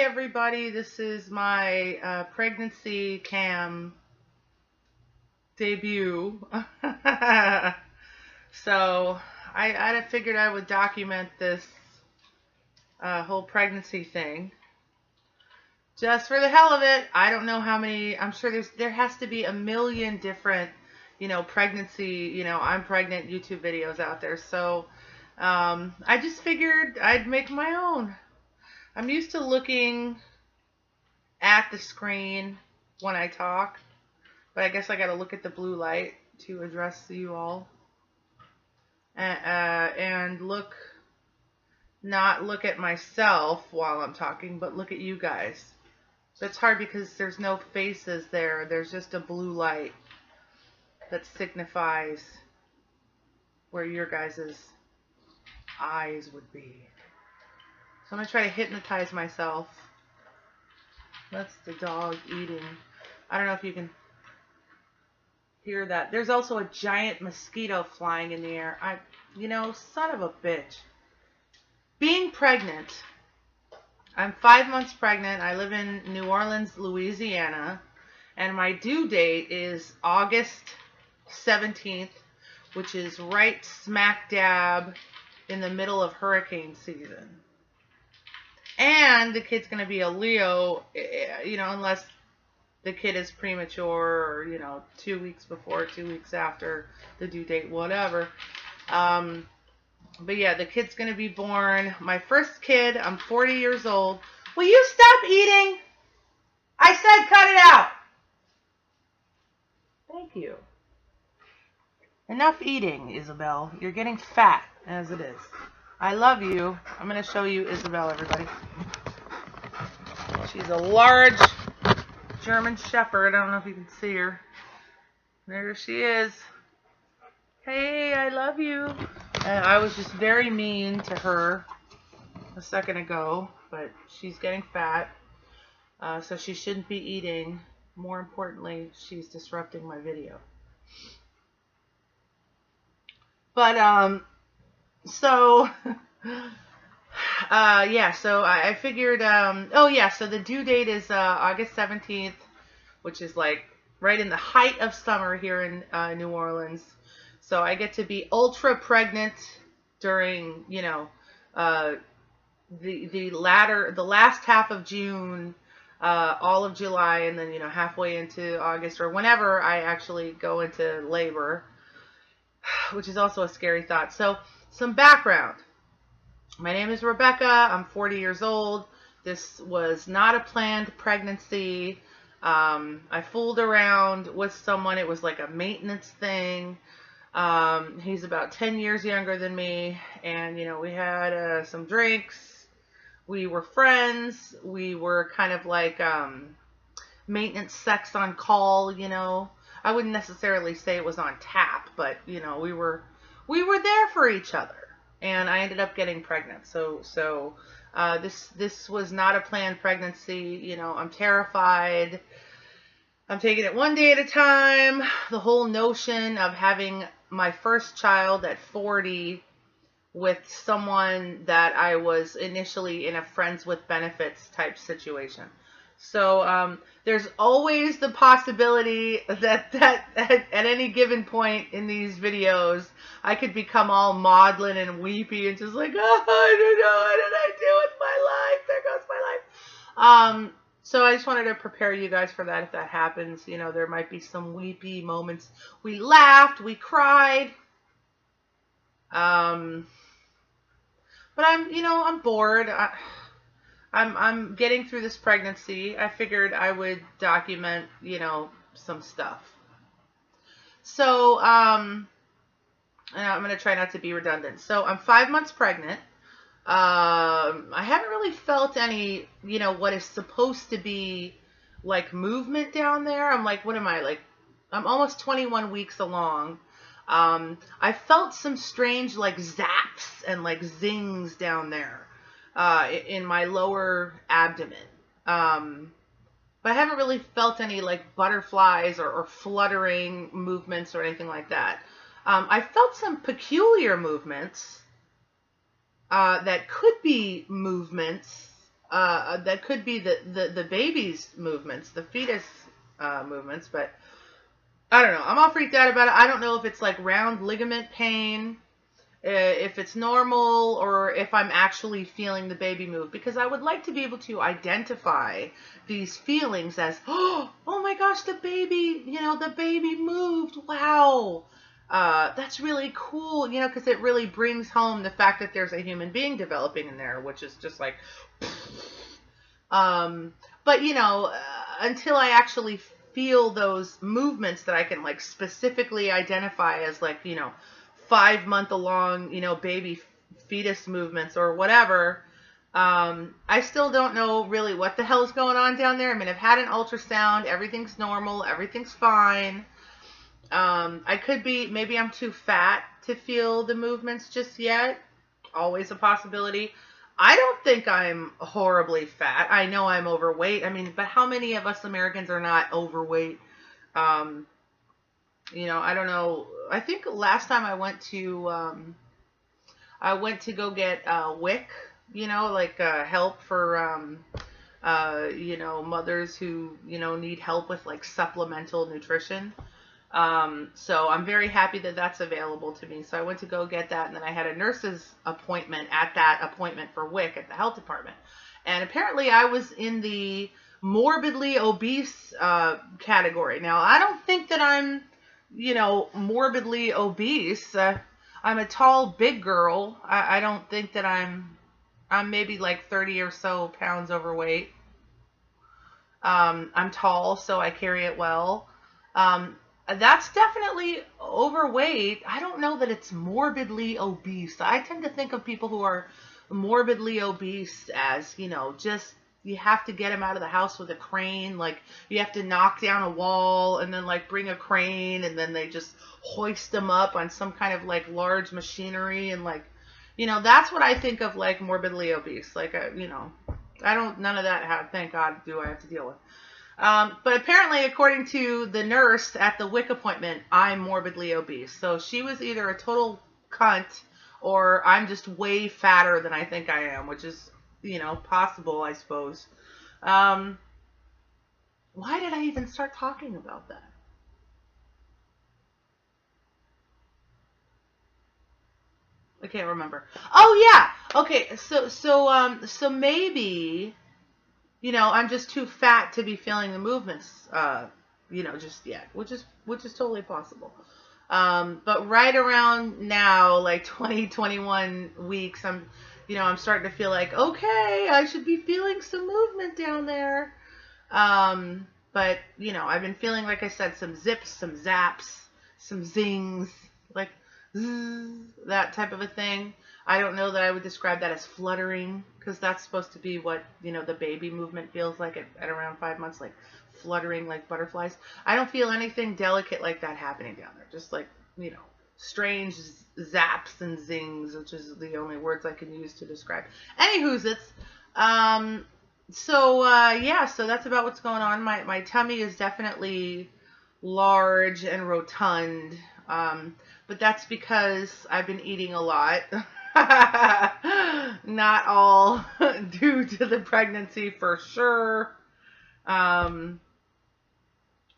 everybody, this is my pregnancy cam debut. So I figured I would document this whole pregnancy thing just for the hell of it. I don't know how many. I'm sure there has to be a million different pregnancy, I'm pregnant YouTube videos out there. So I just figured I'd make my own. I'm used to looking at the screen when I talk, but I guess I got to look at the blue light to address you all, and not look at myself while I'm talking, but look at you guys. So it's hard because there's no faces there. There's just a blue light that signifies where your guys' eyes would be. So I'm going to try to hypnotize myself. That's the dog eating. I don't know if you can hear that. There's also a giant mosquito flying in the air. Son of a bitch. Being pregnant, I'm 5 months pregnant. I live in New Orleans, Louisiana, and my due date is August 17th, which is right smack dab in the middle of hurricane season. And the kid's going to be a Leo, unless the kid is premature or, 2 weeks before, 2 weeks after the due date, whatever. But yeah, the kid's going to be born. My first kid, I'm 40 years old. Will you stop eating? I said cut it out. Thank you. Enough eating, Isabel. You're getting fat as it is. I love you. I'm going to show you Isabel, everybody. She's a large German Shepherd. I don't know if you can see her. There she is. Hey, I love you. And I was just very mean to her a second ago, but she's getting fat, so she shouldn't be eating. More importantly, she's disrupting my video. But, so I figured, so the due date is August 17th, which is like right in the height of summer here in New Orleans. So I get to be ultra pregnant during, the last half of June, all of July, and then, halfway into August, or whenever I actually go into labor, which is also a scary thought. So some background. My name is Rebecca. I'm 40 years old. This was not a planned pregnancy. I fooled around with someone. It was like a maintenance thing. He's about 10 years younger than me, and, we had some drinks. We were friends. We were kind of like maintenance sex on call, I wouldn't necessarily say it was on tap, but, we were there for each other, and I ended up getting pregnant. So this was not a planned pregnancy. I'm terrified. I'm taking it one day at a time. The whole notion of having my first child at 40 with someone that I was initially in a friends with benefits type situation. So there's always the possibility that at any given point in these videos, I could become all maudlin and weepy and just like, I don't know, what did I do with my life? There goes my life. So I just wanted to prepare you guys for that if that happens. There might be some weepy moments. We laughed, we cried. But I'm bored. I'm getting through this pregnancy. I figured I would document, some stuff. So, and I'm going to try not to be redundant. So I'm 5 months pregnant. I haven't really felt any, what is supposed to be like movement down there. I'm like, what am I like? I'm almost 21 weeks along. I felt some strange like zaps and like zings down there, in my lower abdomen. But I haven't really felt any like butterflies or fluttering movements or anything like that. I felt some peculiar movements, that could be movements, that could be the baby's movements, the fetus movements, but I don't know. I'm all freaked out about it. I don't know if it's like round ligament pain, if it's normal, or if I'm actually feeling the baby move, because I would like to be able to identify these feelings as, oh my gosh, the baby, the baby moved. Wow. That's really cool, because it really brings home the fact that there's a human being developing in there, which is just like, but until I actually feel those movements that I can like specifically identify as like, 5-month along, baby fetus movements or whatever, I still don't know really what the hell is going on down there. I mean, I've had an ultrasound, everything's normal, everything's fine. I could be, maybe I'm too fat to feel the movements just yet. Always a possibility. I don't think I'm horribly fat. I know I'm overweight. I mean, but how many of us Americans are not overweight? I don't know. I think last time I went to go get WIC, like help for mothers who need help with like supplemental nutrition. So I'm very happy that that's available to me. So I went to go get that, and then I had a nurse's appointment at that appointment for WIC at the health department. And apparently I was in the morbidly obese category. Now, I don't think that I'm, morbidly obese. I'm a tall, big girl. I don't think that I'm maybe like 30 or so pounds overweight. I'm tall, so I carry it well. That's definitely overweight. I don't know that it's morbidly obese. I tend to think of people who are morbidly obese as, just you have to get them out of the house with a crane. Like you have to knock down a wall and then like bring a crane and then they just hoist them up on some kind of like large machinery. And like, that's what I think of like morbidly obese. Like, I don't, none of that, thank God, do I have to deal with. But apparently, according to the nurse at the WIC appointment, I'm morbidly obese. So she was either a total cunt or I'm just way fatter than I think I am, which is, possible, I suppose. Why did I even start talking about that? I can't remember. Oh yeah. Okay. So maybe, I'm just too fat to be feeling the movements, just yet, which is totally possible. But right around now, like 20-21 weeks, I'm starting to feel like, okay, I should be feeling some movement down there. But I've been feeling, like I said, some zips, some zaps, some zings, like zzz, that type of a thing. I don't know that I would describe that as fluttering, because that's supposed to be what, the baby movement feels like at around 5 months, like fluttering like butterflies. I don't feel anything delicate like that happening down there. Just like, strange zaps and zings, which is the only words I can use to describe. Anywho's it's, so that's about what's going on. My tummy is definitely large and rotund, but that's because I've been eating a lot. Not all due to the pregnancy, for sure. I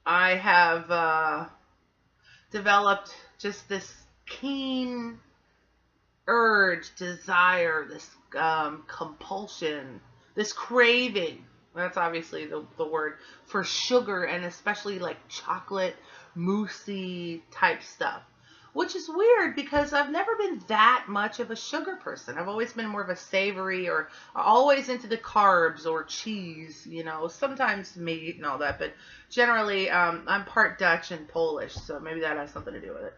have developed just this keen urge, desire, this compulsion, this craving. That's obviously the word for sugar, and especially like chocolate, moussey type stuff. Which is weird because I've never been that much of a sugar person. I've always been more of a savory, or always into the carbs or cheese, sometimes meat and all that. But generally, I'm part Dutch and Polish, so maybe that has something to do with it.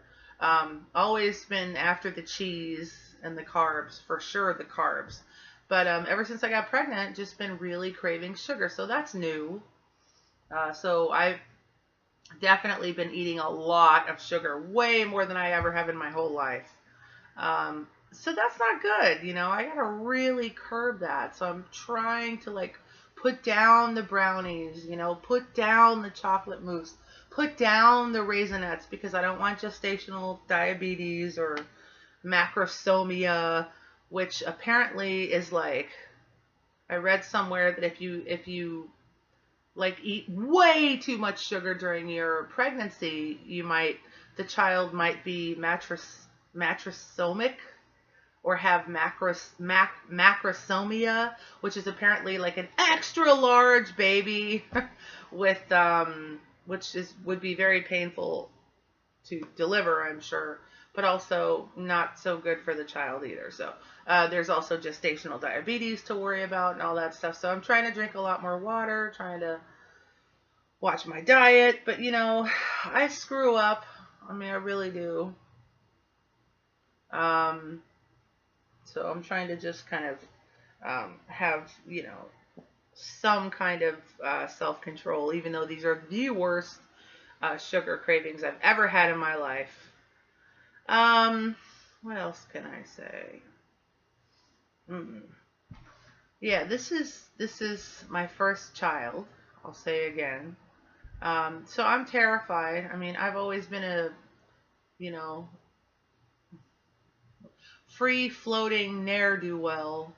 Always been after the cheese and the carbs, for sure the carbs. But ever since I got pregnant, just been really craving sugar. So that's new. So I've definitely been eating a lot of sugar, way more than I ever have in my whole life. So that's not good, I gotta really curb that. So I'm trying to like put down the brownies, put down the chocolate mousse, put down the Raisinets, because I don't want gestational diabetes or macrosomia, which apparently is like I read somewhere that if you like eat way too much sugar during your pregnancy, the child might be macrosomic or have macrosomia, which is apparently like an extra large baby with which would be very painful to deliver, I'm sure, but also not so good for the child either. So there's also gestational diabetes to worry about and all that stuff. So I'm trying to drink a lot more water, trying to watch my diet, but I screw up. I mean, I really do. Um, so I'm trying to just kind of have, some kind of self-control, even though these are the worst sugar cravings I've ever had in my life. What else can I say? Yeah, this is my first child. I'll say again. So I'm terrified. I mean, I've always been a, you know, free-floating ne'er-do-well.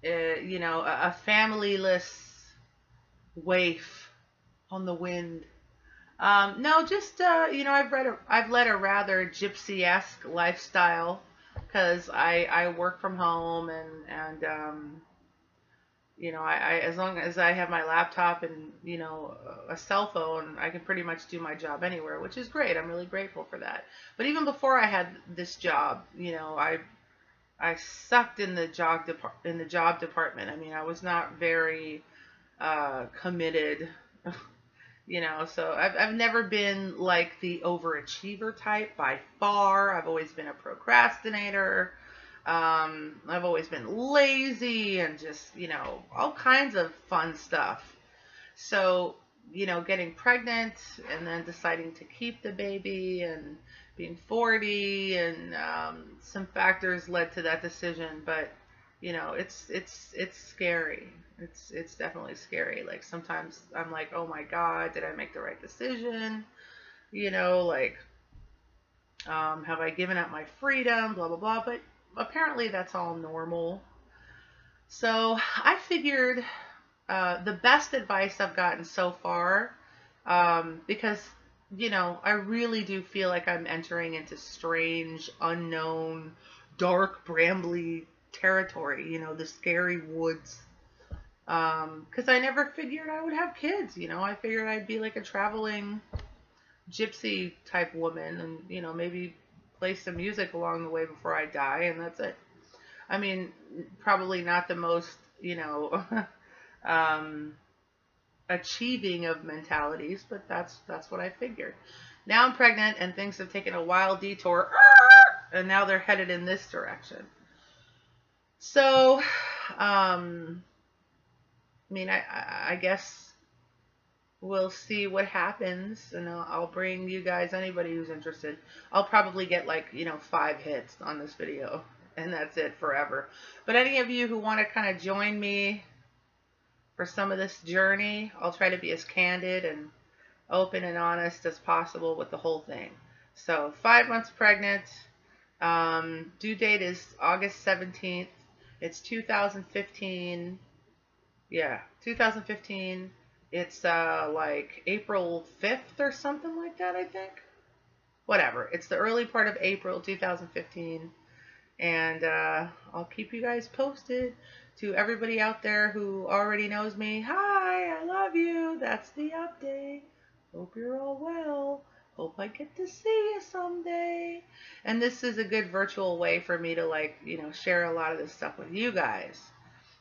A familyless waif on the wind. No, just I've led a rather gypsy-esque lifestyle because I work from home and I as long as I have my laptop and a cell phone, I can pretty much do my job anywhere, which is great. I'm really grateful for that. But even before I had this job, I sucked in the job department. I mean, I was not very committed. So I've never been like the overachiever type by far. I've always been a procrastinator. I've always been lazy and just, all kinds of fun stuff. So, getting pregnant and then deciding to keep the baby and being 40 and some factors led to that decision. But, it's scary. It's definitely scary. Like sometimes I'm like, oh my God, did I make the right decision? Have I given up my freedom? Blah, blah, blah. But apparently that's all normal. So I figured the best advice I've gotten so far, because, I really do feel like I'm entering into strange, unknown, dark, brambly territory, the scary woods. Because I never figured I would have kids, I figured I'd be like a traveling gypsy type woman and, maybe play some music along the way before I die, and that's it. I mean, probably not the most, achieving of mentalities, but that's what I figured. Now I'm pregnant and things have taken a wild detour, and now they're headed in this direction. So, I guess we'll see what happens, and I'll bring you guys, anybody who's interested. I'll probably get 5 hits on this video, and that's it forever. But any of you who want to kind of join me for some of this journey, I'll try to be as candid and open and honest as possible with the whole thing. So 5 months pregnant. Due date is August 17th. It's 2015. Yeah, 2015. It's like April 5th or something like that, I think. Whatever. It's the early part of April 2015. And I'll keep you guys posted. To everybody out there who already knows me, hi, I love you. That's the update. Hope you're all well. Hope I get to see you someday. And this is a good virtual way for me to share a lot of this stuff with you guys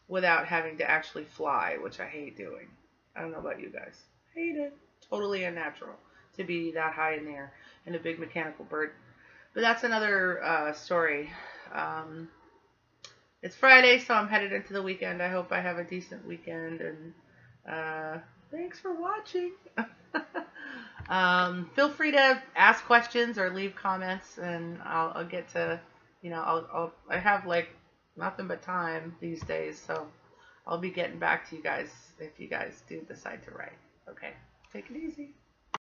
without having to actually fly, which I hate doing. I don't know about you guys. Hate it. Totally unnatural to be that high in the air in a big mechanical bird. But that's another story. It's Friday, so I'm headed into the weekend. I hope I have a decent weekend, and thanks for watching. Feel free to ask questions or leave comments, and I'll get to, I have nothing but time these days, so I'll be getting back to you guys if you guys do decide to write. Okay, take it easy.